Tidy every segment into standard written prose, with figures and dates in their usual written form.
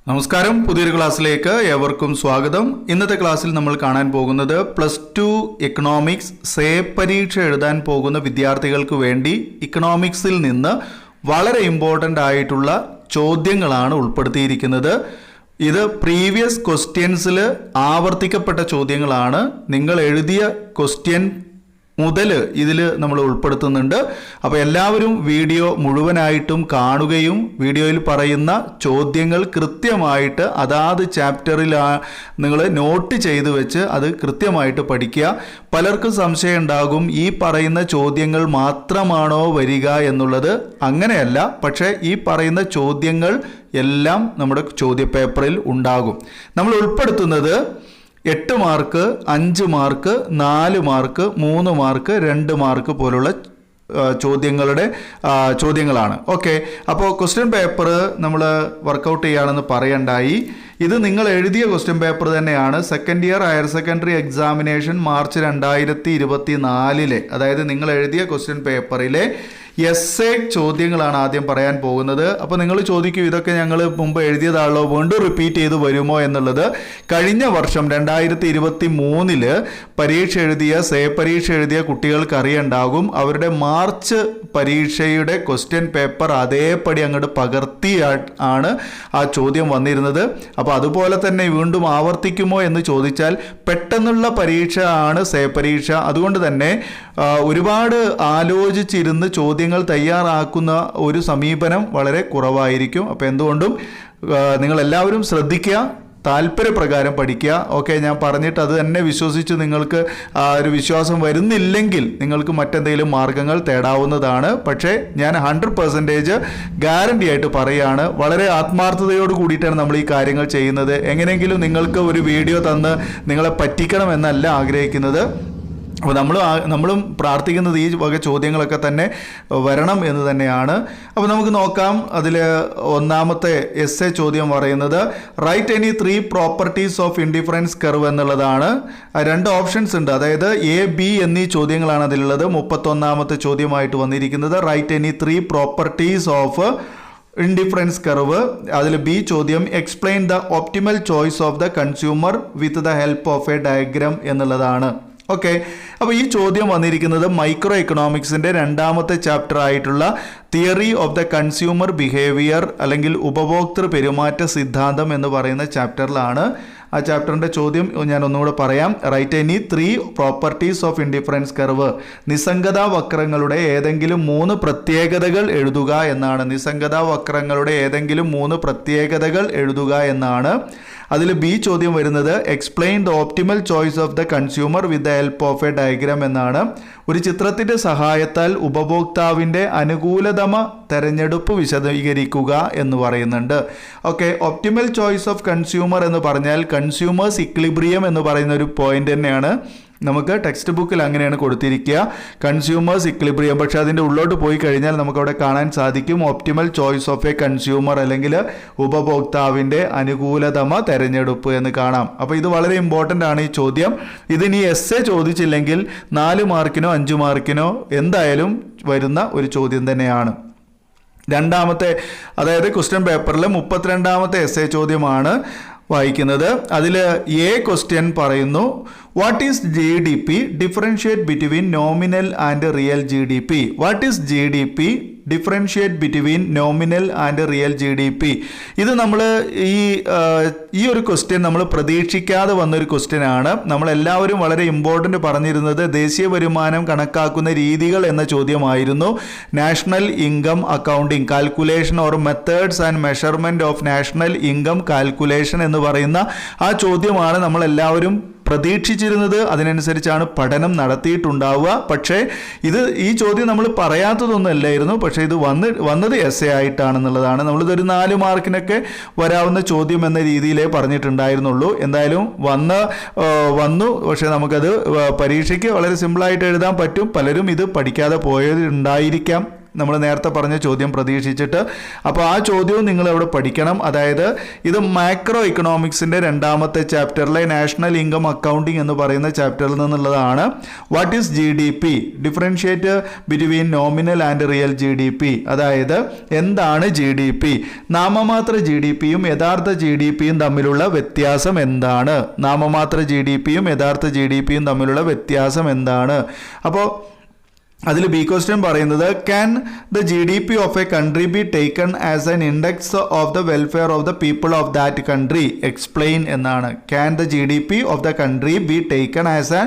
നമസ്കാരം, പുതിയൊരു ക്ലാസ്സിലേക്ക് ഏവർക്കും സ്വാഗതം. ഇന്നത്തെ ക്ലാസ്സിൽ നമ്മൾ കാണാൻ പോകുന്നത് +2 ഇക്കണോമിക്സ് സേ പരീക്ഷ എഴുതാൻ പോകുന്ന വിദ്യാർത്ഥികൾക്ക് വേണ്ടി ഇക്കണോമിക്സിൽ നിന്ന് വളരെ ഇമ്പോർട്ടൻ്റ് ആയിട്ടുള്ള ചോദ്യങ്ങളാണ് ഉൾപ്പെടുത്തിയിരിക്കുന്നത്. ഇത് പ്രീവിയസ് ക്വസ്റ്റ്യൻസിൽ ആവർത്തിക്കപ്പെട്ട ചോദ്യങ്ങളാണ്. നിങ്ങൾ എഴുതിയ ക്വസ്റ്റ്യൻ മുതൽ ഇതിൽ നമ്മൾ ഉൾപ്പെടുത്തുന്നുണ്ട്. അപ്പോൾ എല്ലാവരും വീഡിയോ മുഴുവനായിട്ടും കാണുകയും വീഡിയോയിൽ പറയുന്ന ചോദ്യങ്ങൾ കൃത്യമായിട്ട് അതാത് ചാപ്റ്ററിൽ നിങ്ങൾ നോട്ട് ചെയ്ത് വെച്ച് അത് കൃത്യമായിട്ട് പഠിക്കുക. പലർക്കും സംശയം ഉണ്ടാകും, ഈ പറയുന്ന ചോദ്യങ്ങൾ മാത്രമാണോ വരിക എന്നുള്ളത്. അങ്ങനെയല്ല, പക്ഷേ ഈ പറയുന്ന ചോദ്യങ്ങൾ എല്ലാം നമ്മുടെ ചോദ്യപേപ്പറിൽ ഉണ്ടാകും. നമ്മൾ ഉൾപ്പെടുത്തുന്നത് 8 mark, 5 mark, 4 mark, 3 mark, 2 mark പോലുള്ള ചോദ്യങ്ങളാണ്. ഓക്കെ, അപ്പോൾ ക്വസ്റ്റ്യൻ പേപ്പർ നമ്മൾ വർക്കൗട്ട് ചെയ്യുകയാണെന്ന് പറയണ്ടായി. ഇത് നിങ്ങൾ എഴുതിയ ക്വസ്റ്റ്യൻ പേപ്പർ തന്നെയാണ്. Second year higher secondary examination March 2024 അതായത് നിങ്ങൾ എഴുതിയ ക്വസ്റ്റ്യൻ പേപ്പറിലെ എസ്സേ ചോദ്യങ്ങളാണ് ആദ്യം പറയാൻ പോകുന്നത്. അപ്പോൾ നിങ്ങൾ ചോദിക്കും, ഇതൊക്കെ ഞങ്ങൾ മുമ്പ് എഴുതിയതാണല്ലോ, വീണ്ടും റിപ്പീറ്റ് ചെയ്ത് വരുമോ എന്നുള്ളത്. കഴിഞ്ഞ വർഷം 2023 പരീക്ഷ എഴുതിയ പരീക്ഷ എഴുതിയ കുട്ടികൾക്ക് അറിയുണ്ടാകും. അവരുടെ മാർച്ച് പരീക്ഷയുടെ ക്വസ്റ്റ്യൻ പേപ്പർ അതേപടി അങ്ങോട്ട് പകർത്തി ആണ് ആ ചോദ്യം വന്നിരുന്നത്. അപ്പോൾ അതുപോലെ തന്നെ വീണ്ടും ആവർത്തിക്കുമോ എന്ന് ചോദിച്ചാൽ പെട്ടെന്നുള്ള പരീക്ഷ ആണ് പരീക്ഷ. അതുകൊണ്ട് തന്നെ ഒരുപാട് ആലോചിച്ചിരുന്ന് ചോദ്യങ്ങൾ തയ്യാറാക്കുന്ന ഒരു സമീപനം വളരെ കുറവായിരിക്കും. അപ്പോൾ എന്തുകൊണ്ടും നിങ്ങളെല്ലാവരും ശ്രദ്ധിക്കുക, താല്പര്യപ്രകാരം പഠിക്കുക. ഓക്കെ, ഞാൻ പറഞ്ഞിട്ട് അത് തന്നെ വിശ്വസിച്ച് നിങ്ങൾക്ക് ഒരു വിശ്വാസം വരുന്നില്ലെങ്കിൽ നിങ്ങൾക്ക് മറ്റെന്തെങ്കിലും മാർഗങ്ങൾ തേടാവുന്നതാണ്. പക്ഷേ ഞാൻ 100% ഗ്യാരണ്ടി ആയിട്ട് പറയുകയാണ്, വളരെ ആത്മാർത്ഥതയോട് കൂടിയിട്ടാണ് നമ്മൾ ഈ കാര്യങ്ങൾ ചെയ്യുന്നത്. എങ്ങനെയെങ്കിലും നിങ്ങൾക്ക് ഒരു വീഡിയോ തന്ന് നിങ്ങളെ പറ്റിക്കണം എന്നല്ല ആഗ്രഹിക്കുന്നത്. അപ്പോൾ നമ്മളും പ്രാർത്ഥിക്കുന്നത് ഈ വക ചോദ്യങ്ങളൊക്കെ തന്നെ വരണം എന്ന് തന്നെയാണ്. അപ്പോൾ നമുക്ക് നോക്കാം. അതിൽ ഒന്നാമത്തെ എസ്സേ ചോദ്യം പറയുന്നത് write any 3 properties of indifference curve എന്നുള്ളതാണ്. 2 ഓപ്ഷൻസ് ഉണ്ട്, അതായത് എ, ബി എന്നീ ചോദ്യങ്ങളാണ് അതിലുള്ളത്. 31ാമത്തെ ചോദ്യമായിട്ട് വന്നിരിക്കുന്നത് write any 3 properties of indifference curve. അതിൽ ബി ചോദ്യം explain the optimal choice of the consumer with the help of a diagram എന്നുള്ളതാണ്. ഓക്കെ, അപ്പോൾ ഈ ചോദ്യം വന്നിരിക്കുന്നത് മൈക്രോ എക്കണോമിക്സിൻ്റെ 2ാമത്തെ ചാപ്റ്റർ ആയിട്ടുള്ള theory of the consumer behaviour അല്ലെങ്കിൽ ഉപഭോക്തൃ പെരുമാറ്റ സിദ്ധാന്തം എന്ന് പറയുന്ന ചാപ്റ്ററിലാണ്. ആ ചാപ്റ്ററിൻ്റെ ചോദ്യം ഞാൻ ഒന്നുകൂടെ പറയാം. Write any 3 properties of indifference curve. നിസ്സംഗതാ വക്രങ്ങളുടെ ഏതെങ്കിലും 3 പ്രത്യേകതകൾ എഴുതുക എന്നാണ്. നിസ്സംഗതാ വക്രങ്ങളുടെ ഏതെങ്കിലും 3 പ്രത്യേകതകൾ എഴുതുക എന്നാണ്. അതിൽ ബി ചോദ്യം വരുന്നത് explain the optimal choice of the consumer with the help of a diagram എന്നാണ്. ഒരു ചിത്രത്തിൻ്റെ സഹായത്താൽ ഉപഭോക്താവിൻ്റെ അനുകൂലതമ തെരഞ്ഞെടുപ്പ് വിശദീകരിക്കുക എന്ന് പറയുന്നുണ്ട്. Okay, optimal choice of consumer എന്ന് പറഞ്ഞാൽ കൺസ്യൂമേഴ്സ് ഇക്വിലിബ്രിയം എന്ന് പറയുന്ന ഒരു പോയിന്റ് തന്നെയാണ്. നമുക്ക് ടെക്സ്റ്റ് ബുക്കിൽ അങ്ങനെയാണ് കൊടുത്തിരിക്കുക, കൺസ്യൂമേഴ്സ് ഇക്വിലിബ്രിയം. പക്ഷേ അതിൻ്റെ ഉള്ളോട്ട് പോയി കഴിഞ്ഞാൽ നമുക്കവിടെ കാണാൻ സാധിക്കും optimal choice of A consumer അല്ലെങ്കിൽ ഉപഭോക്താവിൻ്റെ അനുകൂലതമ തെരഞ്ഞെടുപ്പ് എന്ന് കാണാം. അപ്പോൾ ഇത് വളരെ ഇമ്പോർട്ടൻ്റ് ആണ് ഈ ചോദ്യം. ഇതിനി എസ്സേ ചോദിച്ചില്ലെങ്കിൽ 4 മാർക്കിനോ 5 മാർക്കിനോ എന്തായാലും വരുന്ന ഒരു ചോദ്യം തന്നെയാണ്. രണ്ടാമത്തെ, അതായത് ക്വസ്റ്റ്യൻ പേപ്പറിൽ 32ാമത്തെ എസ്സേ ചോദ്യമാണ് വായിക്കുന്നത്. അതിൽ എ ക്വസ്റ്റ്യൻ പറയുന്നു what is GDP, differentiate between nominal and real GDP. What is GDP, differentiate between nominal and real GDP. ഇത് നമ്മൾ ഈ ഒരു ക്വസ്റ്റ്യൻ നമ്മൾ പ്രതീക്ഷിക്കാതെ വന്നൊരു ക്വസ്റ്റ്യൻ ആണ്. നമ്മളെല്ലാവരും വളരെ ഇമ്പോർട്ടൻ്റ് പറഞ്ഞിരുന്നത് ദേശീയ വരുമാനം കണക്കാക്കുന്ന രീതികൾ എന്ന ചോദ്യമായിരുന്നു. National income accounting calculation or methods and measurement of national income calculation എന്ന് പറയുന്ന ആ ചോദ്യമാണ് നമ്മളെല്ലാവരും പ്രതീക്ഷിച്ചിരുന്നത്. അതിനനുസരിച്ചാണ് പഠനം നടത്തിയിട്ടുണ്ടാവുക. പക്ഷേ ഈ ചോദ്യം നമ്മൾ പറയാത്തതൊന്നുമല്ലായിരുന്നു. പക്ഷേ ഇത് വന്നത് എസ്സേ ആയിട്ടാണെന്നുള്ളതാണ്. നമ്മളിതൊരു 4 മാർക്കിനൊക്കെ വരാവുന്ന ചോദ്യം എന്ന രീതിയിലേ പറഞ്ഞിട്ടുണ്ടായിരുന്നുള്ളൂ. എന്തായാലും വന്നു. പക്ഷേ നമുക്കത് പരീക്ഷയ്ക്ക് വളരെ സിമ്പിളായിട്ട് എഴുതാൻ പറ്റും. പലരും ഇത് പഠിക്കാതെ പോയതുണ്ടായിരിക്കാം. നമ്മൾ നേരത്തെ പറഞ്ഞ ചോദ്യം പ്രതീക്ഷിച്ചിട്ട്. അപ്പോൾ ആ ചോദ്യവും നിങ്ങൾ അവിടെ പഠിക്കണം. അതായത് ഇത് മാക്രോ ഇക്കണോമിക്സിൻ്റെ രണ്ടാമത്തെ ചാപ്റ്ററിലെ നാഷണൽ ഇൻകം അക്കൗണ്ടിങ് എന്ന് പറയുന്ന ചാപ്റ്ററിൽ നിന്നുള്ളതാണ്. What is GDP? Differentiate between nominal and real GDP. അതായത് എന്താണ് GDP? നാമമാത്ര GDPയും യഥാർത്ഥ GDPയും തമ്മിലുള്ള വ്യത്യാസം എന്താണ്? നാമമാത്ര GDPയും യഥാർത്ഥ GDPയും തമ്മിലുള്ള വ്യത്യാസം എന്താണ്? അപ്പോൾ അതിൽ ബി ക്വസ്റ്റ്യൻ പറയുന്നത്, can the GDP of a country be taken as an index of the welfare of the people of that country? Explain എന്നാണ്. Can the GDP of the country be taken as a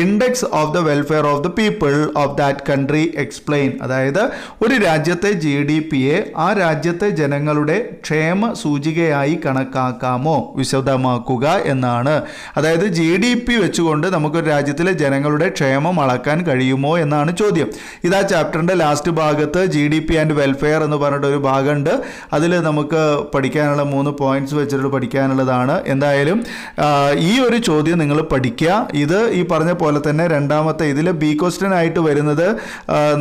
index of the welfare of the people of that country? Explain. അതായത് ഒരു രാജ്യത്തെ GDPയെ ആ രാജ്യത്തെ ജനങ്ങളുടെ ക്ഷേമ സൂചികയായി കണക്കാക്കാമോ? വിശദമാക്കുക എന്നാണ്. അതായത് GDP വെച്ചുകൊണ്ട് നമുക്കൊരു രാജ്യത്തിലെ ജനങ്ങളുടെ ക്ഷേമം അളക്കാൻ കഴിയുമോ എന്നാണ് ചോദ്യം. ഇതാ ചാപ്റ്ററിൻ്റെ ലാസ്റ്റ് ഭാഗത്ത് GDP ആൻഡ് വെൽഫെയർ എന്ന് പറഞ്ഞിട്ട് ഒരു ഭാഗമുണ്ട്. അതിൽ നമുക്ക് പഠിക്കാനുള്ള 3 പോയിന്റ്സ് വെച്ചിട്ട് പഠിക്കാനുള്ളതാണ്. എന്തായാലും ഈ ഒരു ചോദ്യം നിങ്ങൾ പഠിക്കുക. ഇത് ഈ പറഞ്ഞ പോലെ തന്നെ രണ്ടാമത്തെ ഇതിൽ ബി ക്വസ്റ്റ്യൻ ആയിട്ട് വരുന്നത്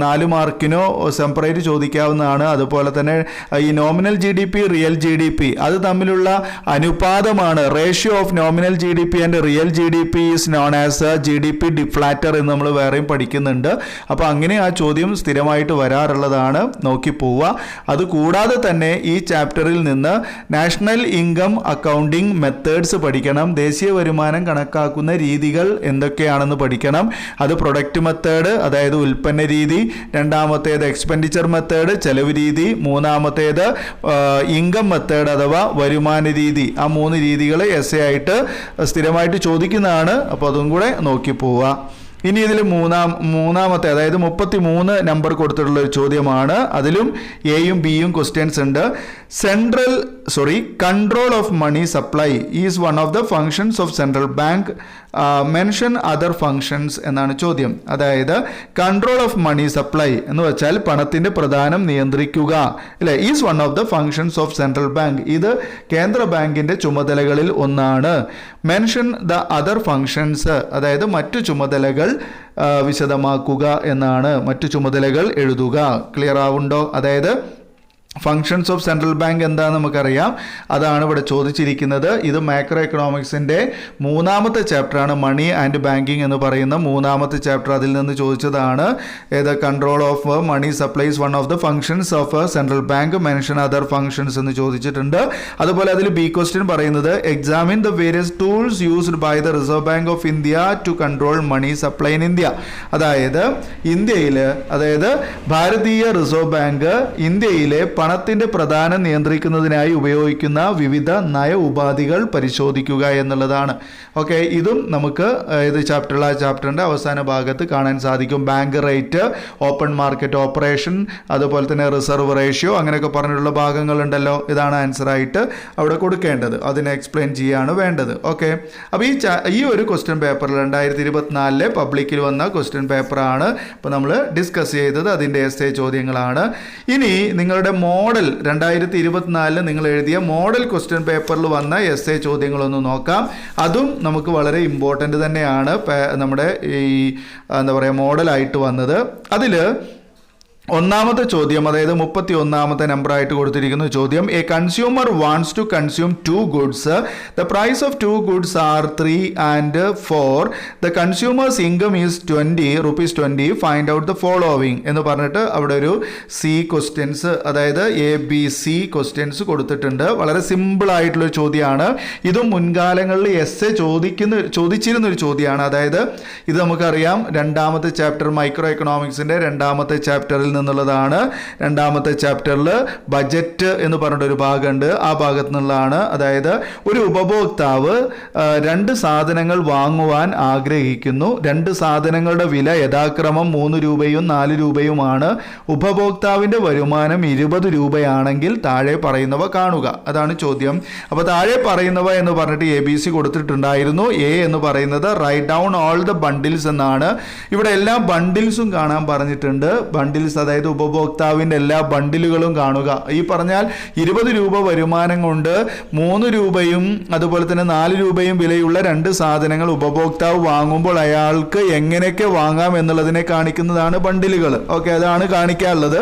4 മാർക്കിനോ സെപ്പറേറ്റ് ചോദിക്കാവുന്നതാണ്. അതുപോലെ തന്നെ ഈ നോമിനൽ GDP, റിയൽ GDP അത് തമ്മിലുള്ള അനുപാതമാണ്. Ratio of nominal GDP and real GDP is known as GDP deflator എന്ന് നമ്മൾ വേറെയും പഠിക്കുന്നുണ്ട്. അപ്പോൾ അങ്ങനെ ആ ചോദ്യം സ്ഥിരമായിട്ട് വരാറുള്ളതാണ്, നോക്കി പോവുക. അതുകൂടാതെ തന്നെ ഈ ചാപ്റ്ററിൽ നിന്ന് നാഷണൽ ഇൻകം അക്കൗണ്ടിങ് മെത്തേഡ്സ് പഠിക്കണം. ദേശീയ വരുമാനം കണക്കാക്കുന്ന രീതികൾ എന്തൊക്കെയാണെന്ന് പഠിക്കണം. അത് പ്രൊഡക്റ്റ് മെത്തേഡ്, അതായത് ഉൽപ്പന്ന രീതി, രണ്ടാമത്തേത് എക്സ്പെൻഡിച്ചർ മെത്തേഡ്, ചെലവ് രീതി, മൂന്നാമത്തേത് ഇൻകം മെത്തേഡ് അഥവാ വരുമാന രീതി. ആ 3 രീതികൾ എസ്സേ ആയിട്ട് സ്ഥിരമായിട്ട് ചോദിക്കുന്നതാണ്. അപ്പോൾ അതും കൂടെ നോക്കി പോവുക. ഇനി ഇതിൽ മൂന്നാമത്തെ അതായത് 33 നമ്പർ കൊടുത്തിട്ടുള്ള ഒരു ചോദ്യമാണ്. അതിലും എയും ബിയും ക്വസ്റ്റ്യൻസ് ഉണ്ട്. Control of money supply is one of the functions of central bank. Mention other functions എന്നാണ് ചോദ്യം. അതായത് കൺട്രോൾ ഓഫ് മണി സപ്ലൈ എന്ന് വെച്ചാൽ പണത്തിൻ്റെ പ്രദാനം നിയന്ത്രിക്കുക അല്ലേ, is one of the functions of central bank. ഇത് കേന്ദ്ര ബാങ്കിൻ്റെ ചുമതലകളിൽ ഒന്നാണ്. മെൻഷൻ ദ അതർ ഫങ്ഷൻസ്, അതായത് മറ്റു ചുമതലകൾ വിശദമാക്കുക എന്നാണ്. മറ്റു ചുമതലകൾ എഴുതുക. ക്ലിയർ ആവുണ്ടോ? അതായത് ഫങ്ഷൻസ് ഓഫ് സെൻട്രൽ ബാങ്ക് എന്താണെന്ന് നമുക്കറിയാം. അതാണ് ഇവിടെ ചോദിച്ചിരിക്കുന്നത്. ഇത് മാക്രോ എക്കണോമിക്സിൻ്റെ 3ാമത്തെ ചാപ്റ്ററാണ്. മണി ആൻഡ് ബാങ്കിങ് എന്ന് പറയുന്ന 3ാമത്തെ ചാപ്റ്റർ. അതിൽ നിന്ന് ചോദിച്ചതാണ്. ഏത് control of money supplies one of the functions of central bank, mention other functions എന്ന് ചോദിച്ചിട്ടുണ്ട്. അതുപോലെ അതിൽ ബി ക്വസ്റ്റ്യൻ പറയുന്നത്, examine the various tools used by the Reserve Bank of India to control money supply in India. അതായത് ഇന്ത്യയിൽ, അതായത് ഭാരതീയ reserve bank ഇന്ത്യയിലെ പണത്തിൻ്റെ പ്രദാനം നിയന്ത്രിക്കുന്നതിനായി ഉപയോഗിക്കുന്ന വിവിധ നയ ഉപാധികൾ പരിശോധിക്കുക എന്നുള്ളതാണ്. ഓക്കെ, ഇതും നമുക്ക് ഇത് ചാപ്റ്ററിൻ്റെ അവസാന ഭാഗത്ത് കാണാൻ സാധിക്കും. Bank rate, open market operation, അതുപോലെ തന്നെ റിസർവ് റേഷ്യോ, അങ്ങനെയൊക്കെ പറഞ്ഞിട്ടുള്ള ഭാഗങ്ങളുണ്ടല്ലോ. ഇതാണ് ആൻസറായിട്ട് അവിടെ കൊടുക്കേണ്ടത്. അതിനെ എക്സ്പ്ലെയിൻ ചെയ്യുകയാണ് വേണ്ടത്. ഓക്കെ, അപ്പോൾ ഈ ഒരു ക്വസ്റ്റ്യൻ പേപ്പർ 2024 പബ്ലിക്കിൽ വന്ന ക്വസ്റ്റ്യൻ പേപ്പറാണ് ഇപ്പോൾ നമ്മൾ ഡിസ്കസ് ചെയ്തത്. അതിൻ്റെ എസ്സേ ചോദ്യങ്ങളാണ്. ഇനി നിങ്ങളുടെ മോഡൽ 2024 നിങ്ങൾ എഴുതിയ മോഡൽ ക്വസ്റ്റ്യൻ പേപ്പറിൽ വന്ന എസ്സേ ചോദ്യങ്ങളൊന്ന് നോക്കാം. അതും നമുക്ക് വളരെ ഇമ്പോർട്ടൻ്റ് തന്നെയാണ്. നമ്മുടെ ഈ എന്താ പറയുക മോഡലായിട്ട് വന്നത്. അതിൽ ഒന്നാമത്തെ ചോദ്യം, അതായത് 31ാമത്തെ നമ്പറായിട്ട് കൊടുത്തിരിക്കുന്ന ചോദ്യം, a consumer wants to consume 2 goods. The price of 2 goods are 3 and 4. The consumer's income is ₹20. Find out the following എന്ന് പറഞ്ഞിട്ട് അവിടെ ഒരു ക്വസ്റ്റ്യൻസ്, അതായത് ABC ക്വസ്റ്റ്യൻസ് കൊടുത്തിട്ടുണ്ട്. വളരെ സിമ്പിൾ ആയിട്ടുള്ളൊരു ചോദ്യമാണ്. ഇതും മുൻകാലങ്ങളിൽ എസ്സേ ചോദിച്ചിരുന്നൊരു ചോദ്യമാണ്. അതായത് ഇത് നമുക്കറിയാം, 2ാമത്തെ ചാപ്റ്റർ മൈക്രോ എക്കണോമിക്സിൻ്റെ 2ാമത്തെ ചാപ്റ്ററിൽ നിന്നുള്ളതാണ്. 2ാമത്തെ ചാപ്റ്ററിൽ ബജറ്റ് എന്ന് പറഞ്ഞിട്ടൊരു ഭാഗമുണ്ട്. ആ ഭാഗത്തു നിന്നുള്ളതാണ്. അതായത് ഒരു ഉപഭോക്താവ് 2 സാധനങ്ങൾ വാങ്ങുവാൻ ആഗ്രഹിക്കുന്നു. 2 സാധനങ്ങളുടെ വില യഥാക്രമം 3 രൂപയും 4 രൂപയുമാണ്. ഉപഭോക്താവിൻ്റെ വരുമാനം 20 രൂപയാണെങ്കിൽ താഴെ പറയുന്നവ കാണുക. അതാണ് ചോദ്യം. അപ്പോൾ താഴെ പറയുന്നവ എന്ന് പറഞ്ഞിട്ട് ABC കൊടുത്തിട്ടുണ്ടായിരുന്നു. എ എന്ന് പറയുന്നത് write down all the bundles എന്നാണ്. ഇവിടെ എല്ലാ ബണ്ടിൽസും കാണാൻ പറഞ്ഞിട്ടുണ്ട്. ബണ്ടിൽസ് അതായത് ഉപഭോക്താവിൻ്റെ എല്ലാ ബണ്ടിലുകളും കാണുക. ഈ പറഞ്ഞാൽ 20 രൂപ വരുമാനം കൊണ്ട് 3 രൂപയും അതുപോലെ തന്നെ 4 രൂപയും വിലയുള്ള 2 സാധനങ്ങൾ ഉപഭോക്താവ് വാങ്ങുമ്പോൾ അയാൾക്ക് എങ്ങനെയൊക്കെ വാങ്ങാം എന്നുള്ളതിനെ കാണിക്കുന്നതാണ് ബണ്ടിലുകൾ. ഓക്കെ, അതാണ് കാണിക്കാനുള്ളത്.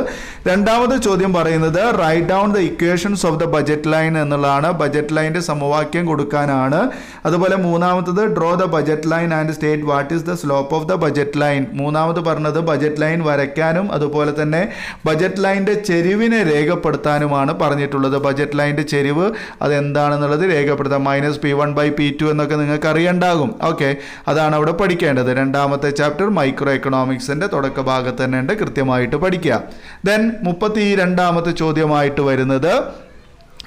രണ്ടാമത്തെ ചോദ്യം പറയുന്നത് write down the equations of the budget line എന്നുള്ളതാണ്. ബജറ്റ് ലൈൻ്റെ സമവാക്യം കൊടുക്കാനാണ്. അതുപോലെ മൂന്നാമത്തത് draw the budget line and state what is the slope of the budget line. മൂന്നാമത് പറഞ്ഞത് ബജറ്റ് ലൈൻ വരയ്ക്കാനും അതുപോലെ തന്നെ ബജറ്റ് ലൈൻ്റെ ചെരിവിനെ രേഖപ്പെടുത്താനുമാണ് പറഞ്ഞിട്ടുള്ളത്. ബജറ്റ് ലൈൻ്റെ ചെരിവ് അതെന്താണെന്നുള്ളത് രേഖപ്പെടുത്താം. -P1/P2 എന്നൊക്കെ നിങ്ങൾക്ക് അറിയണ്ടാകും. ഓക്കെ, അതാണ് അവിടെ പഠിക്കേണ്ടത്. രണ്ടാമത്തെ ചാപ്റ്റർ മൈക്രോ എക്കണോമിക്സിൻ്റെ തുടക്ക ഭാഗത്ത് തന്നെ ഉണ്ട്, കൃത്യമായിട്ട് പഠിക്കുക. ദെൻ 32ാമത്തെ ചോദ്യമായിട്ട് വരുന്നത്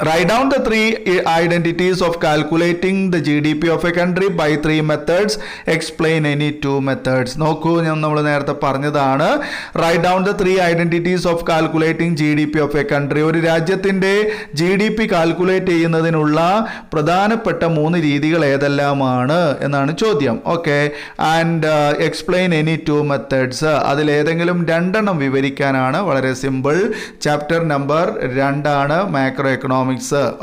write down the 3 identities of calculating the GDP of a country by 3 methods. Explain any 2 methods. നോക്കൂ, നമ്മൾ നേരത്തെ പറഞ്ഞതാണ് write down the 3 identities of calculating GDP of a country. ഒരു രാജ്യത്തിൻ്റെ GDP കാൽക്കുലേറ്റ് ചെയ്യുന്നതിനുള്ള പ്രധാനപ്പെട്ട 3 രീതികൾ ഏതെല്ലാമാണ് എന്നാണ് ചോദ്യം. Okay, and explain any 2 methods. അതിലേതെങ്കിലും 2 വിവരിക്കാനാണ്. വളരെ simple. Chapter number 2 macroeconomics.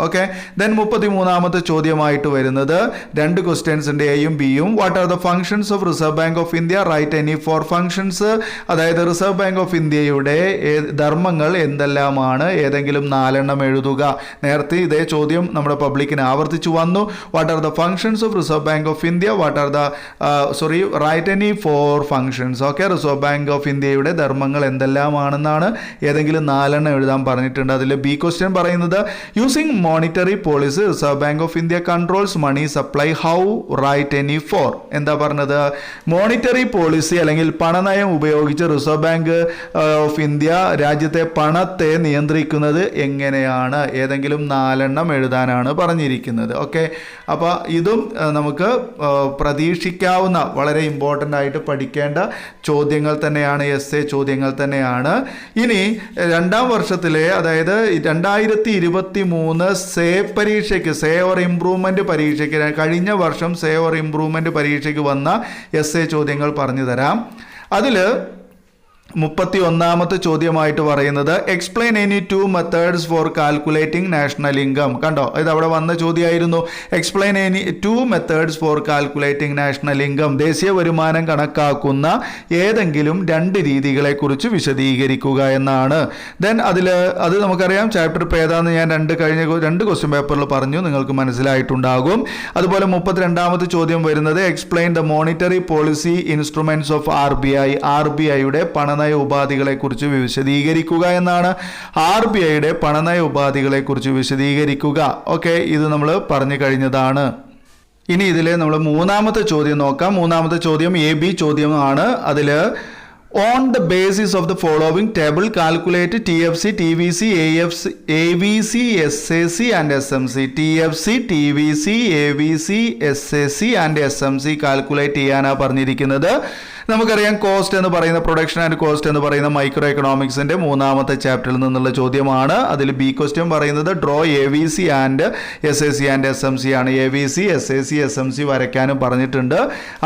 Okay, then 33ാമത്തെ ചോദ്യമായിട്ട് വരുന്നത് 2 ക്വസ്റ്റ്യൻസിൻ്റെ എയും ബിയും. What are the functions of Reserve Bank of India? Write any 4 functions. അതായത് റിസർവ് ബാങ്ക് ഓഫ് ഇന്ത്യയുടെ ധർമ്മങ്ങൾ എന്തെല്ലാമാണ്? ഏതെങ്കിലും 4 എഴുതുക. നേരത്തെ ഇതേ ചോദ്യം നമ്മുടെ പബ്ലിക്കിന് ആവർത്തിച്ചു വന്നു. What are the functions of Reserve Bank of India? What are the write any 4 functions. Okay, Reserve Bank of ഇന്ത്യയുടെ ധർമ്മങ്ങൾ എന്തെല്ലാമാണെന്നാണ് ഏതെങ്കിലും 4 എഴുതാൻ പറഞ്ഞിട്ടുണ്ട്. അതിൽ ബി ക്വസ്റ്റ്യൻ പറയുന്നത് using monetary policy Reserve Bank of India controls money supply. How? Write any 4. എന്താ പറഞ്ഞത്? മോണിറ്ററി പോളിസി അല്ലെങ്കിൽ പണനയം ഉപയോഗിച്ച് റിസർവ് ബാങ്ക് ഓഫ് ഇന്ത്യ രാജ്യത്തെ പണത്തെ നിയന്ത്രിക്കുന്നത് എങ്ങനെയാണ്? ഏതെങ്കിലും 4 എഴുതാനാണ് പറഞ്ഞിരിക്കുന്നത്. ഓക്കെ, അപ്പോൾ ഇതും നമുക്ക് പ്രതീക്ഷിക്കാവുന്ന വളരെ ഇമ്പോർട്ടൻ്റ് ആയിട്ട് പഠിക്കേണ്ട ചോദ്യങ്ങൾ തന്നെയാണ്, എസ്എ ചോദ്യങ്ങൾ തന്നെയാണ്. ഇനി 2ാം വർഷത്തിലെ അതായത് 2023 സേ പരീക്ഷയ്ക്ക്, സേ ഓർ ഇംപ്രൂവ്മെന്റ് പരീക്ഷയ്ക്ക്, കഴിഞ്ഞ വർഷം സേ ഓർ ഇംപ്രൂവ്മെന്റ് പരീക്ഷയ്ക്ക് വന്ന എസ്എ ചോദ്യങ്ങൾ പറഞ്ഞു തരാം. അതിൽ 31ാമത്തെ ചോദ്യമായിട്ട് പറയുന്നത് explain any 2 methods for calculating national income. കണ്ടോ, ഇത് അവിടെ വന്ന ചോദ്യമായിരുന്നു. Explain any 2 methods for calculating national income. ദേശീയ വരുമാനം കണക്കാക്കുന്ന ഏതെങ്കിലും 2 രീതികളെക്കുറിച്ച് വിശദീകരിക്കുക എന്നാണ്. ദെൻ അത് നമുക്കറിയാം ചാപ്റ്റർ ഇപ്പോൾ ഏതാണെന്ന് ഞാൻ 2 ക്വസ്റ്റ്യൻ പേപ്പറിൽ പറഞ്ഞു, നിങ്ങൾക്ക് മനസ്സിലായിട്ടുണ്ടാകും. അതുപോലെ 32ാമത്തെ ചോദ്യം വരുന്നത് explain the monetary policy instruments of RBI. RBIയുടെ പണനയ ഉപാധികളെ കുറിച്ച് വിശദീകരിക്കുക എന്നാണ്. RBIയുടെ പണനയ ഉപാധികളെ കുറിച്ച് വിശദീകരിക്കുക. ഓക്കെ, ഇത് നമ്മൾ പറഞ്ഞു കഴിഞ്ഞതാണ്. ഇനി ഇതിലെ നമ്മൾ 3ാമത്തെ ചോദ്യം നോക്കാം. 3ാമത്തെ ചോദ്യം AB ചോദ്യമാണ്. അതിൽ on the basis of the following table calculate TFC, TVC, AVC, SAC and SMC. TFC, TVC, AVC, SAC and SMC calculate ചെയ്യാനാണ് പറഞ്ഞിരിക്കുന്നത്. നമുക്കറിയാം കോസ്റ്റ് എന്ന് പറയുന്ന പ്രൊഡക്ഷൻ ആൻഡ് കോസ്റ്റ് എന്ന് പറയുന്ന മൈക്രോ എക്കണോമിക്സിന്റെ 3ാമത്തെ ചാപ്റ്ററിൽ നിന്നുള്ള ചോദ്യമാണ്. അതിൽ ബി ക്വസ്റ്റ്യൻ പറയുന്നത് draw AVC and SAC and SMC ആണ്. AVC, SAC, SMC വരയ്ക്കാനും പറഞ്ഞിട്ടുണ്ട്.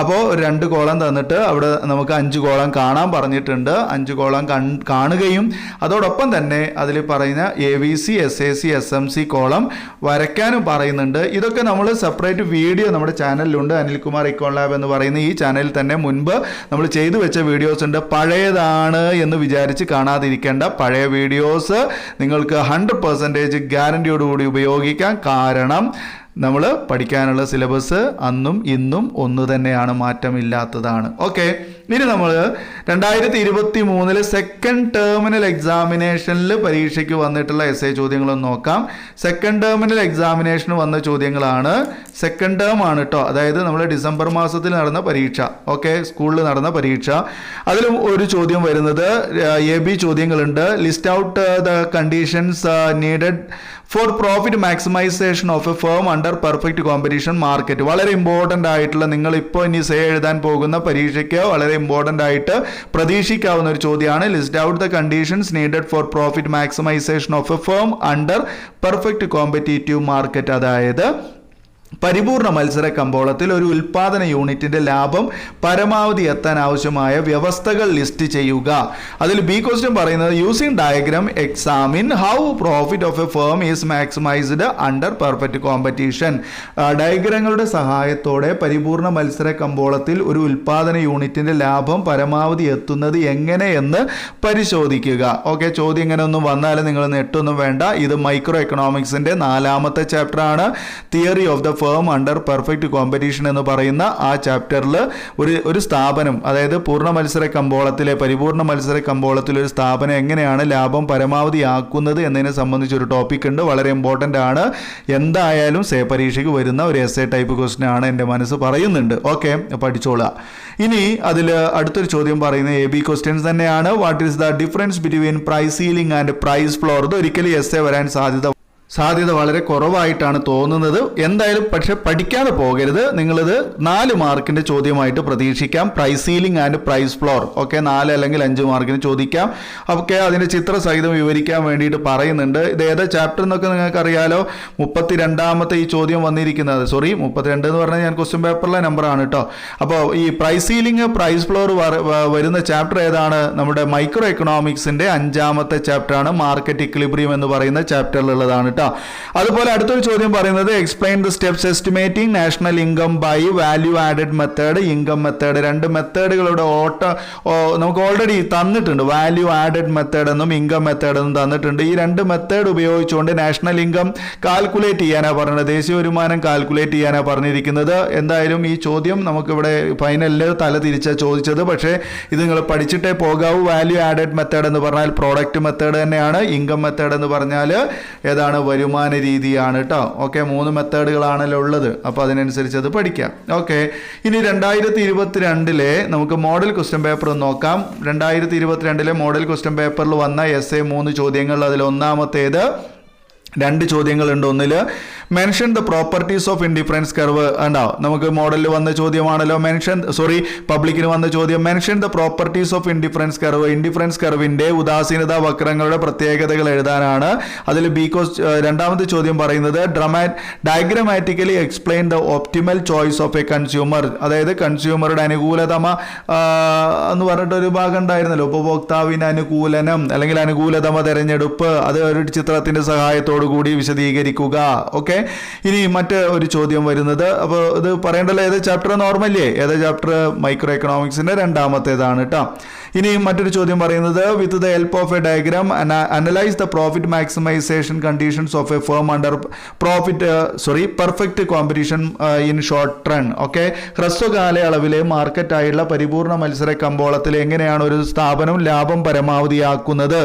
അപ്പോൾ 2 കോളം തന്നിട്ട് അവിടെ നമുക്ക് 5 കോളം കാണാൻ പറഞ്ഞിട്ടുണ്ട്. 5 കോളം കാണുകയും അതോടൊപ്പം തന്നെ അതിൽ പറയുന്ന AVC, SAC, SMC കോളം വരയ്ക്കാനും പറയുന്നുണ്ട്. ഇതൊക്കെ നമ്മൾ സെപ്പറേറ്റ് വീഡിയോ നമ്മുടെ ചാനലിലുണ്ട്. അനിൽകുമാർ ഇക്കോൺ ലാബ് എന്ന് പറയുന്ന ഈ ചാനലിൽ തന്നെ മുൻപ് നമ്മൾ ചെയ്തു വെച്ച വീഡിയോസ് ഉണ്ട്. പഴയതാണ് എന്ന് വിചാരിച്ച് കാണാതിരിക്കേണ്ട. പഴയ വീഡിയോസ് നിങ്ങൾക്ക് 100% ഗ്യാരണ്ടിയോടുകൂടി ഉപയോഗിക്കാം. കാരണം നമ്മൾ പഠിക്കാനുള്ള സിലബസ് അന്നും ഇന്നും ഒന്ന് തന്നെയാണ്, മാറ്റമില്ലാത്തതാണ്. ഓക്കെ, ഇനി നമ്മൾ 2023 സെക്കൻഡ് ടെർമിനൽ എക്സാമിനേഷനിൽ പരീക്ഷയ്ക്ക് വന്നിട്ടുള്ള എസ്എ ചോദ്യങ്ങളൊന്ന് നോക്കാം. സെക്കൻഡ് ടെർമിനൽ എക്സാമിനേഷന് വന്ന ചോദ്യങ്ങളാണ്. സെക്കൻഡ് ടേം ആണ് കേട്ടോ, അതായത് നമ്മൾ ഡിസംബർ മാസത്തിൽ നടന്ന പരീക്ഷ. ഓക്കെ, സ്കൂളിൽ നടന്ന പരീക്ഷ. അതിലും ഒരു ചോദ്യം വരുന്നത് AB ചോദ്യങ്ങളുണ്ട്. List out the conditions needed for profit maximisation of a firm under perfect competition market. വളരെ ഇമ്പോർട്ടൻ്റ് ആയിട്ടുള്ള, നിങ്ങൾ ഇപ്പോൾ ഇനി സേ എഴുതാൻ പോകുന്ന പരീക്ഷയ്ക്ക് വളരെ ഇമ്പോർട്ടൻ്റ് ആയിട്ട് പ്രതീക്ഷിക്കാവുന്ന ഒരു ചോദ്യമാണ്. List out the conditions needed for profit maximisation of a firm under perfect competitive market. അതായത് പരിപൂർണ മത്സര കമ്പോളത്തിൽ ഒരു ഉൽപാദന യൂണിറ്റിന്റെ ലാഭം പരമാവധി എത്താൻ ആവശ്യമായ വ്യവസ്ഥകൾ ലിസ്റ്റ് ചെയ്യുക. അതിൽ ബി ക്വസ്റ്റ്യൻ പറയുന്നത് using diagram examine how profit of a firm is maximised under perfect competition. ഡയഗ്രങ്ങളുടെ സഹായത്തോടെ പരിപൂർണ മത്സര കമ്പോളത്തിൽ ഒരു ഉൽപാദന യൂണിറ്റിന്റെ ലാഭം പരമാവധി എത്തുന്നത് എങ്ങനെയെന്ന് പരിശോധിക്കുക. ഓക്കെ, ചോദ്യം ഇങ്ങനെ ഒന്നും വന്നാലും നിങ്ങൾ നെട്ടൊന്നും വേണ്ട. ഇത് മൈക്രോ എക്കണോമിക്സിന്റെ 4ാമത്തെ ചാപ്റ്റർ ആണ്. Theory of the firm under perfect competition എന്ന് പറയുന്ന ആ ചാപ്റ്ററിൽ ഒരു സ്ഥാപനം, അതായത് പൂർണ്ണ മത്സര കമ്പോളത്തിലെ പരിപൂർണ മത്സര കമ്പോളത്തിൽ ഒരു സ്ഥാപനം എങ്ങനെയാണ് ലാഭം പരമാവധി ആക്കുന്നത് എന്നതിനെ സംബന്ധിച്ചൊരു ടോപ്പിക് ഉണ്ട്. വളരെ ഇമ്പോർട്ടൻ്റ് ആണ്. എന്തായാലും പരീക്ഷയ്ക്ക് വരുന്ന ഒരു എസ്സേ ടൈപ്പ് ക്വസ്റ്റ്യൻ ആണ്, എൻ്റെ മനസ്സ് പറയുന്നുണ്ട്. ഓക്കെ, പഠിച്ചോളുക. ഇനി അതിൽ അടുത്തൊരു ചോദ്യം പറയുന്നത് AB ക്വസ്റ്റ്യൻസ് തന്നെയാണ്. What is the difference between price ceiling and price floor? ഇത് ഒരിക്കലും എസ്സേ വരാൻ സാധ്യത വളരെ കുറവായിട്ടാണ് തോന്നുന്നത്. എന്തായാലും പക്ഷെ പഠിക്കാതെ പോകരുത്. നിങ്ങളിത് 4 മാർക്കിന്റെ ചോദ്യമായിട്ട് പ്രതീക്ഷിക്കാം. Price ceiling and price floor. Okay, 4 അല്ലെങ്കിൽ 5 മാർക്കിന് ചോദിക്കാം. ഓക്കെ, അതിന്റെ ചിത്രസഹിതം വിവരിക്കാൻ വേണ്ടിയിട്ട് പറയുന്നുണ്ട്. ഇത് ഏതാ ചാപ്റ്റർ എന്നൊക്കെ നിങ്ങൾക്ക് അറിയാലോ. 32ാമത്തെ ഈ ചോദ്യം വന്നിരിക്കുന്നത്, 32 എന്ന് പറഞ്ഞാൽ ഞാൻ ക്വസ്റ്റ്യൻ പേപ്പറിലെ നമ്പറാണ് കേട്ടോ. അപ്പോൾ ഈ പ്രൈസ് സീലിംഗ് പ്രൈസ് ഫ്ലോർ വരുന്ന ചാപ്റ്റർ ഏതാണ്? നമ്മുടെ മൈക്രോ എക്കണോമിക്സിന്റെ 5ാമത്തെ ചാപ്റ്ററാണ്. മാർക്കറ്റ് ഇക്വിലിബ്രിയം എന്ന് പറയുന്ന ചാപ്റ്ററിലുള്ളതാണ്. അതുപോലെ അടുത്തൊരു ചോദ്യം പറയുന്നത് explain the steps estimating national income by value added method, income method. 2 മെത്തേഡുകളുടെ നമുക്ക് ഓൾറെഡി തന്നിട്ടുണ്ട്. വാല്യൂ ആഡഡ് മെത്തേഡ് എന്നും ഇൻകം മെത്തേഡ് എന്നും തന്നിട്ടുണ്ട്. ഈ 2 മെത്തേഡ് ഉപയോഗിച്ചുകൊണ്ട് നാഷണൽ ഇൻകം കാൽക്കുലേറ്റ് ചെയ്യാനാണ് പറഞ്ഞത്. ദേശീയ വരുമാനം കാൽക്കുലേറ്റ് ചെയ്യാനാണ് പറഞ്ഞിരിക്കുന്നത്. എന്തായാലും ഈ ചോദ്യം നമുക്കിവിടെ ഫൈനലിൽ തല തിരിച്ചാണ് ചോദിച്ചത്. പക്ഷേ ഇത് നിങ്ങൾ പഠിച്ചിട്ടേ പോകാവൂ. വാല്യൂ ആഡഡ് മെത്തേഡ് എന്ന് പറഞ്ഞാൽ പ്രോഡക്റ്റ് മെത്തേഡ് തന്നെയാണ്. ഇൻകം മെത്തേഡ് എന്ന് പറഞ്ഞാൽ ഏതാണ്? വരുമാന രീതിയാണ് കേട്ടോ. ഓക്കെ, 3 മെത്തേഡുകളാണല്ലോ ഉള്ളത്. അപ്പോൾ അതിനനുസരിച്ച് അത് പഠിക്കാം. ഓക്കെ, ഇനി 2022 നമുക്ക് മോഡൽ ക്വസ്റ്റ്യൻ പേപ്പർ നോക്കാം. 2022 മോഡൽ ക്വസ്റ്റ്യൻ പേപ്പറിൽ വന്ന എസ്സേ 3 ചോദ്യങ്ങൾ. അതിൽ ഒന്നാമത്തേത് 2 ചോദ്യങ്ങളുണ്ട്. ഒന്നിൽ mention the properties of indifference curve. ഉണ്ടാവും, നമുക്ക് മോഡലിൽ വന്ന ചോദ്യമാണല്ലോ. പബ്ലിക്കിന് വന്ന ചോദ്യം mention the properties of indifference curve. Indifference കർവിന്റെ ഉദാസീനത വക്രങ്ങളുടെ പ്രത്യേകതകൾ എഴുതാനാണ്. അതിൽ രണ്ടാമത്തെ ചോദ്യം പറയുന്നത് diagrammatically explain the optimal choice of A consumer. അതായത് കൺസ്യൂമറുടെ അനുകൂലതമ എന്ന് പറഞ്ഞിട്ടൊരു ഭാഗം ഉണ്ടായിരുന്നല്ലോ. ഉപഭോക്താവിന് അനുകൂലനം അല്ലെങ്കിൽ അനുകൂലതമ തിരഞ്ഞെടുപ്പ്. അത് ഒരു ചിത്രത്തിന്റെ സഹായത്തോടെ കൂടി വിശദീകരിക്കുക. ഓക്കെ, ഇനി മറ്റ് ഒരു ചോദ്യം വരുന്നത്, അപ്പോൾ ഇത് പറയേണ്ടല്ലോ ഏത് ചാപ്റ്റർ നോർമല്ലേ? ഏത് ചാപ്റ്റർ? മൈക്രോ എക്കണോമിക്സിന്റെ 2ാമത്തേതാണ് കേട്ടോ. ഇനി മറ്റൊരു ചോദ്യം പറയുന്നത് with the help of a diagram analyse the profit maximisation conditions of a firm under perfect competition in short run. Okay, ഹ്രസ്വകാലയളവിലെ മാർക്കറ്റായുള്ള പരിപൂർണ മത്സര കമ്പോളത്തിൽ എങ്ങനെയാണ് ഒരു സ്ഥാപനം ലാഭം പരമാവധിയാക്കുന്നത്?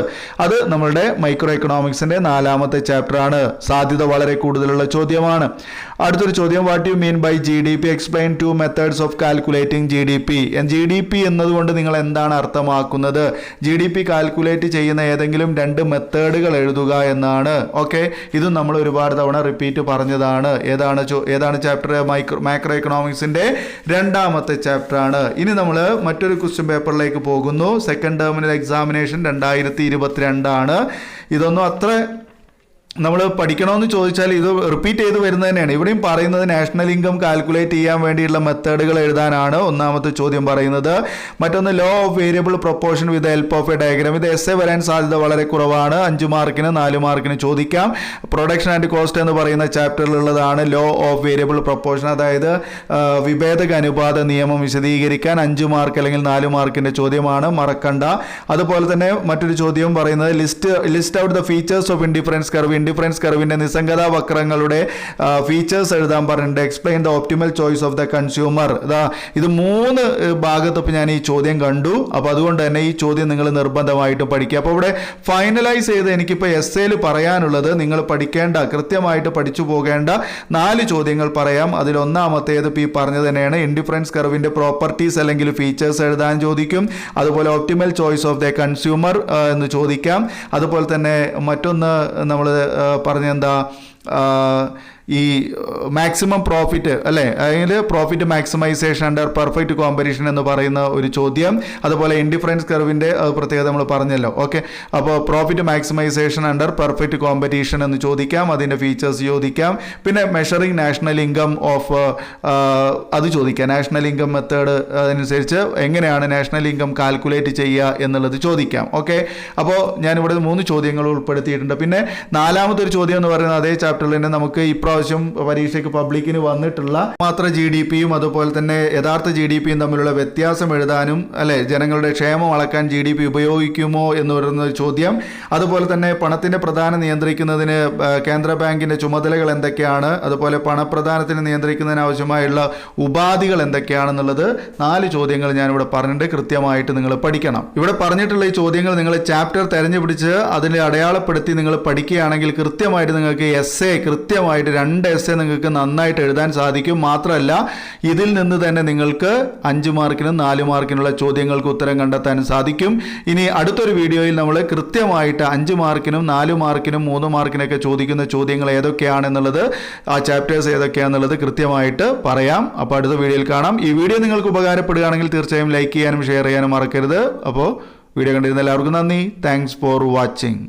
അത് നമ്മളുടെ മൈക്രോ എക്കണോമിക്സിന്റെ 4ാമത്തെ ചാപ്റ്റർ ആണ്. സാധ്യത വളരെ കൂടുതലുള്ള ചോദ്യമാണ്. അടുത്തൊരു ചോദ്യം what you mean by GDP? Explain 2 methods of calculating GDP. GDP എന്നതുകൊണ്ട് നിങ്ങൾ എന്താണ് അർത്ഥമാക്കുന്നത്? GDP കാൽക്കുലേറ്റ് ചെയ്യുന്ന ഏതെങ്കിലും 2 മെത്തേഡുകൾ എഴുതുക എന്നാണ്. ഓക്കെ, ഇതും നമ്മൾ ഒരുപാട് തവണ റിപ്പീറ്റ് പറഞ്ഞതാണ്. ഏതാണ് ചാപ്റ്റർ? മാക്രോ എക്കണോമിക്സിന്റെ 2ാമത്തെ ചാപ്റ്റർ ആണ്. ഇനി നമ്മൾ മറ്റൊരു ക്വസ്റ്റ്യൻ പേപ്പറിലേക്ക് പോകുന്നു. സെക്കൻഡ് ടെർമിനൽ എക്സാമിനേഷൻ 2022 ആണ്. ഇതൊന്നും അത്ര നമ്മൾ പഠിക്കണമെന്ന് ചോദിച്ചാൽ ഇത് റിപ്പീറ്റ് ചെയ്ത് വരുന്നത് തന്നെയാണ്. ഇവിടെയും പറയുന്നത് നാഷണൽ ഇൻകം കാൽക്കുലേറ്റ് ചെയ്യാൻ വേണ്ടിയുള്ള മെത്തേഡുകൾ എഴുതാനാണ്. ഒന്നാമത്തെ ചോദ്യം പറയുന്നത്. മറ്റൊന്ന് law of variable proportion with help of a diagram. ഇത് എസ്സേ വരാൻ സാധ്യത വളരെ കുറവാണ്. 5 മാർക്കിന് 4 മാർക്കിന് ചോദിക്കാം. പ്രൊഡക്ഷൻ ആൻഡ് കോസ്റ്റ് എന്ന് പറയുന്ന ചാപ്റ്ററിലുള്ളതാണ് ലോ ഓഫ് വേരിയബിൾ പ്രൊപ്പോർഷൻ. അതായത് വിഭേദക അനുപാത നിയമം വിശദീകരിക്കാൻ 5 മാർക്ക് അല്ലെങ്കിൽ 4 മാർക്കിന്റെ ചോദ്യമാണ്, മറക്കണ്ട. അതുപോലെ തന്നെ മറ്റൊരു ചോദ്യം പറയുന്നത് list out the features of indifference curve. Indifference കർവിന്റെ നിസ്സംഗതാ വക്രങ്ങളുടെ ഫീച്ചേഴ്സ് എഴുതാൻ പറഞ്ഞിട്ടുണ്ട്. Explain the optimal choice of the consumer. ഇത് 3 ഭാഗത്ത് ഞാൻ ഈ ചോദ്യം കണ്ടു. അപ്പോൾ അതുകൊണ്ട് തന്നെ ഈ ചോദ്യം നിങ്ങൾ നിർബന്ധമായിട്ടും പഠിക്കുക. അപ്പോൾ ഇവിടെ ഫൈനലൈസ് ചെയ്ത് എനിക്കിപ്പോൾ എസ്സേയിൽ പറയാനുള്ളത് നിങ്ങൾ പഠിക്കേണ്ട, കൃത്യമായിട്ട് പഠിച്ചു പോകേണ്ട 4 ചോദ്യങ്ങൾ പറയാം. അതിൽ ഒന്നാമത്തേത് ഈ പറഞ്ഞത് തന്നെയാണ്. ഇൻഡിഫറൻസ് കർവിന്റെ പ്രോപ്പർട്ടീസ് അല്ലെങ്കിൽ ഫീച്ചേഴ്സ് എഴുതാൻ ചോദിക്കും. അതുപോലെ optimal choice of the consumer എന്ന് ചോദിക്കാം. അതുപോലെ തന്നെ മറ്റൊന്ന് നമ്മൾ പറഞ്ഞെന്താ, ഈ മാക്സിമം പ്രോഫിറ്റ് അല്ലേ, അതിൽ profit maximisation under perfect competition എന്ന് പറയുന്ന ഒരു ചോദ്യം, അതുപോലെ ഇൻഡിഫറൻസ് കർവിൻ്റെ പ്രത്യേകത നമ്മൾ പറഞ്ഞല്ലോ. ഓക്കെ, അപ്പോൾ profit maximisation under perfect competition എന്ന് ചോദിക്കാം, അതിൻ്റെ ഫീച്ചേഴ്സ് ചോദിക്കാം. പിന്നെ മെഷറിംഗ് നാഷണൽ ഇൻകം ഓഫ് അത് ചോദിക്കാം, നാഷണൽ ഇൻകം മെത്തേഡ് അതനുസരിച്ച് എങ്ങനെയാണ് നാഷണൽ ഇൻകം കാൽക്കുലേറ്റ് ചെയ്യുക എന്നുള്ളത് ചോദിക്കാം. ഓക്കെ, അപ്പോൾ ഞാനിവിടെ 3 ചോദ്യങ്ങൾ ഉൾപ്പെടുത്തിയിട്ടുണ്ട്. പിന്നെ 4ാമത്തെ ഒരു ചോദ്യം എന്ന് പറയുന്നത് അതേ ചാപ്റ്ററിൽ തന്നെ നമുക്ക് ഇപ്രാവശ്യം പരീക്ഷയ്ക്ക് പബ്ലിക്കിന് വന്നിട്ടുള്ള മാത്ര GDP-യും അതുപോലെ തന്നെ യഥാർത്ഥ GDP-യും തമ്മിലുള്ള വ്യത്യാസം എഴുതാനും അല്ലെ, ജനങ്ങളുടെ ക്ഷേമം അളക്കാൻ GDP ഉപയോഗിക്കുമോ എന്ന് പറയുന്ന ഒരു ചോദ്യം. അതുപോലെ തന്നെ പണത്തിന്റെ പ്രധാനം നിയന്ത്രിക്കുന്നതിന് കേന്ദ്ര ബാങ്കിന്റെ ചുമതലകൾ എന്തൊക്കെയാണ്, അതുപോലെ പണപ്രധാനത്തിന് നിയന്ത്രിക്കുന്നതിന് ആവശ്യമായുള്ള ഉപാധികൾ എന്തൊക്കെയാണെന്നുള്ളത് 4 ചോദ്യങ്ങൾ ഞാനിവിടെ പറഞ്ഞിട്ട് കൃത്യമായിട്ട് നിങ്ങൾ പഠിക്കണം. ഇവിടെ പറഞ്ഞിട്ടുള്ള ഈ ചോദ്യങ്ങൾ നിങ്ങൾ ചാപ്റ്റർ തെരഞ്ഞുപിടിച്ച് അതിനെ അടയാളപ്പെടുത്തി നിങ്ങൾ പഠിക്കുകയാണെങ്കിൽ കൃത്യമായിട്ട് നിങ്ങൾക്ക് എസ്സേ കൃത്യമായിട്ട് 2 എസ്സേ നിങ്ങൾക്ക് നന്നായിട്ട് എഴുതാൻ സാധിക്കും. മാത്രമല്ല ഇതിൽ നിന്ന് തന്നെ നിങ്ങൾക്ക് 5 മാർക്കിനും 4 മാർക്കിനുള്ള ചോദ്യങ്ങൾക്ക് ഉത്തരം കണ്ടെത്താൻ സാധിക്കും. ഇനി അടുത്തൊരു വീഡിയോയിൽ നമ്മൾ കൃത്യമായിട്ട് 5 മാർക്കിനും 4 മാർക്കിനും 3 മാർക്കിനൊക്കെ ചോദിക്കുന്ന ചോദ്യങ്ങൾ ഏതൊക്കെയാണെന്നുള്ളത്, ആ ചാപ്റ്റേഴ്സ് ഏതൊക്കെയാണെന്നുള്ളത് കൃത്യമായിട്ട് പറയാം. അപ്പോൾ അടുത്ത വീഡിയോയിൽ കാണാം. ഈ വീഡിയോ നിങ്ങൾക്ക് ഉപകാരപ്പെടുകയാണെങ്കിൽ തീർച്ചയായും ലൈക്ക് ചെയ്യാനും ഷെയർ ചെയ്യാനും മറക്കരുത്. അപ്പോൾ വീഡിയോ കണ്ടിരുന്ന എല്ലാവർക്കും നന്ദി. Thanks for watching.